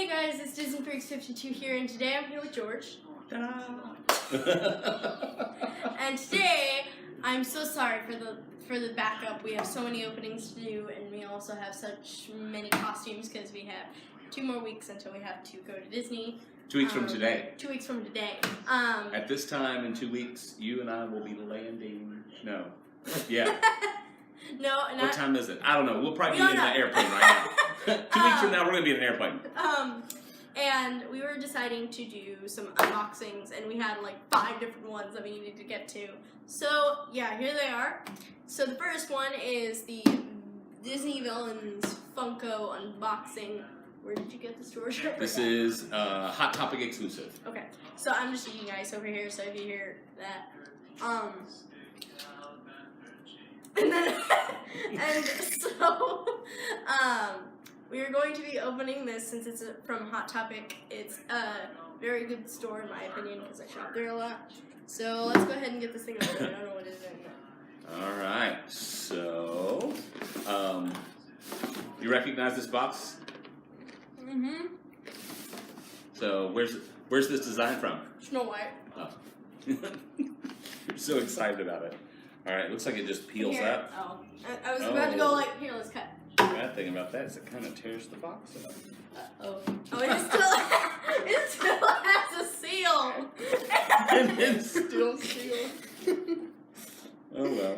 Hey guys, it's Disney Freaks 52 here, and today I'm here with George. And today, I'm so sorry for the backup. We have so many openings to do, and we also have such many costumes because we have 2 more weeks until we have to go to Disney. 2 weeks from today. 2 weeks from today. At this time in 2 weeks, you and I will be landing. No. Yeah. No, and what time is it? I don't know. We'll probably be in an airplane right now. 2 weeks from now, we're going to be in an airplane. And we were deciding to do some unboxings, and we had like 5 different ones that we needed to get to. So, yeah, here they are. So the first one is the Disney Villains Funko unboxing. Where did you get this, George? This is Hot Topic exclusive. Okay, so I'm just eating ice over here, so if you hear that. We are going to be opening this since it's from Hot Topic. It's a very good store in my opinion because I shop there a lot. So let's go ahead and get this thing open. I don't know what it is in there. Alright, so, you recognize this box? Mm-hmm. So, where's this design from? Snow White. Oh. You're so excited about it. Alright, looks like it just peels Here. up. Oh. I was about to go like, here, let's cut. The bad thing about that is it kind of tears the box up. Oh, it still has a seal. And it's still sealed. Oh well.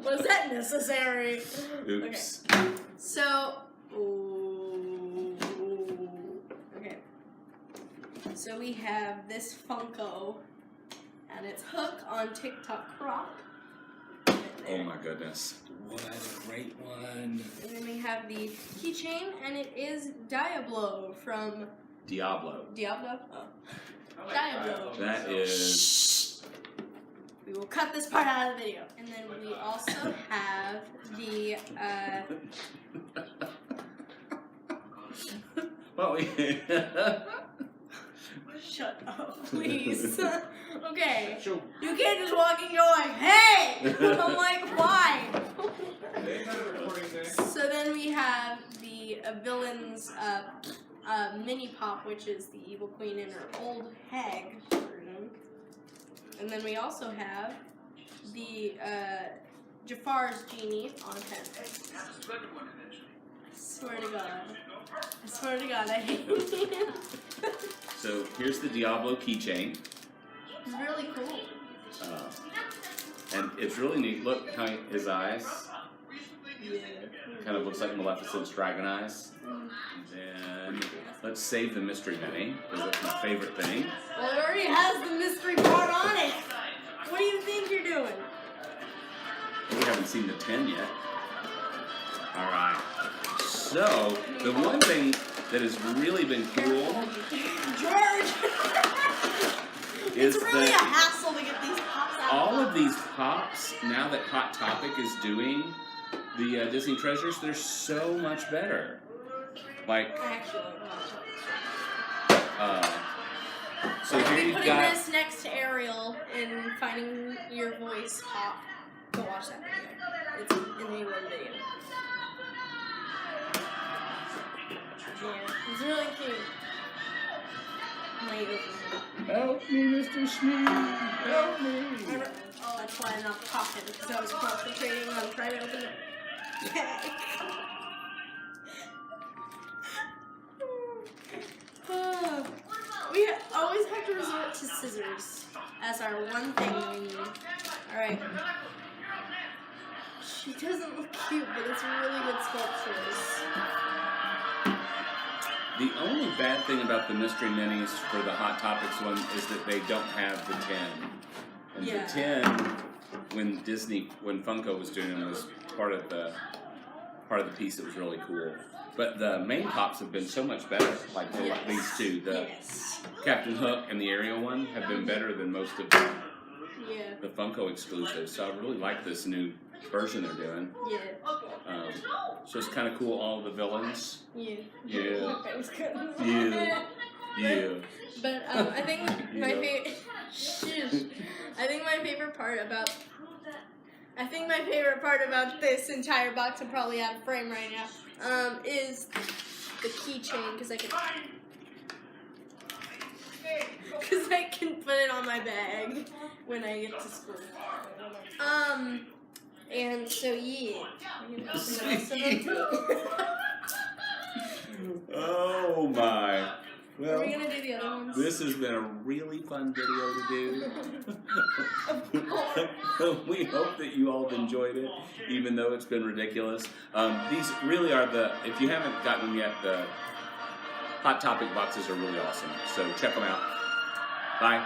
Was that necessary? Oops. Okay. So, okay. So we have this Funko, and it's Hook on TikTok Rock. Oh my goodness. What a great one. And then we have the keychain, and it is Diablo from... Diablo. Diablo? Oh. Diablo. That is... We will cut this part out of the video. And then we also have the, Well, Shut up, please. Okay. Sure. You can't just walk in and go like, hey! I'm like, why? So then we have the Villains Mini Pop, which is the Evil Queen in her old hag version. And then we also have the Jafar's Genie on 10. I swear to God, I hate him. So here's the Diablo keychain. It's really cool. And it's really neat. Look how his eyes Yeah. kind of looks like Maleficent's dragon eyes. And then let's save the mystery mini because that's my favorite thing. Well, it already has the mystery part on it. What do you think you're doing? We haven't seen the 10 yet. Alright. So, the one thing that has really been cool George! is It's really a that hassle to get these pops out. all of these pops, now that Hot Topic is doing the Disney Treasures, they're so much better. Like, so We'll here be you've putting got... this next to Ariel in Finding Your Voice pop. Go watch that video. It's in the one video. Yeah, it's really cute. Help me, Mr. Smee! Help me! Oh, that's why I'm not popping, because I was concentrating on trying to open it. We always have to resort to scissors as our one thing we need. Alright. She doesn't look cute, but it's really good sculptures. The only bad thing about the mystery minis for the Hot Topics one is that they don't have the 10. And Yeah. the 10, when Funko was doing them, was part of the piece that was really cool. But the main pops have been so much better. Like these two, the Captain Hook and the Ariel one have been better than most of the Funko exclusives. So I really like this new version they're doing. Yeah. So it's kind of cool, all the villains. Yeah. Yeah. That was good. Yeah. But I think my favorite. I think my favorite part about I think my favorite part about this entire box, I'm probably out of frame right now, is the keychain because I can put it on my bag when I get to school. And so yeah, we're gonna open the rest of them too. Oh my. Well, Are we gonna do the other ones? this has been a really fun video to do. We hope that you all have enjoyed it, even though it's been ridiculous. These really are if you haven't gotten them yet, the Hot Topic boxes are really awesome. So check them out. Bye.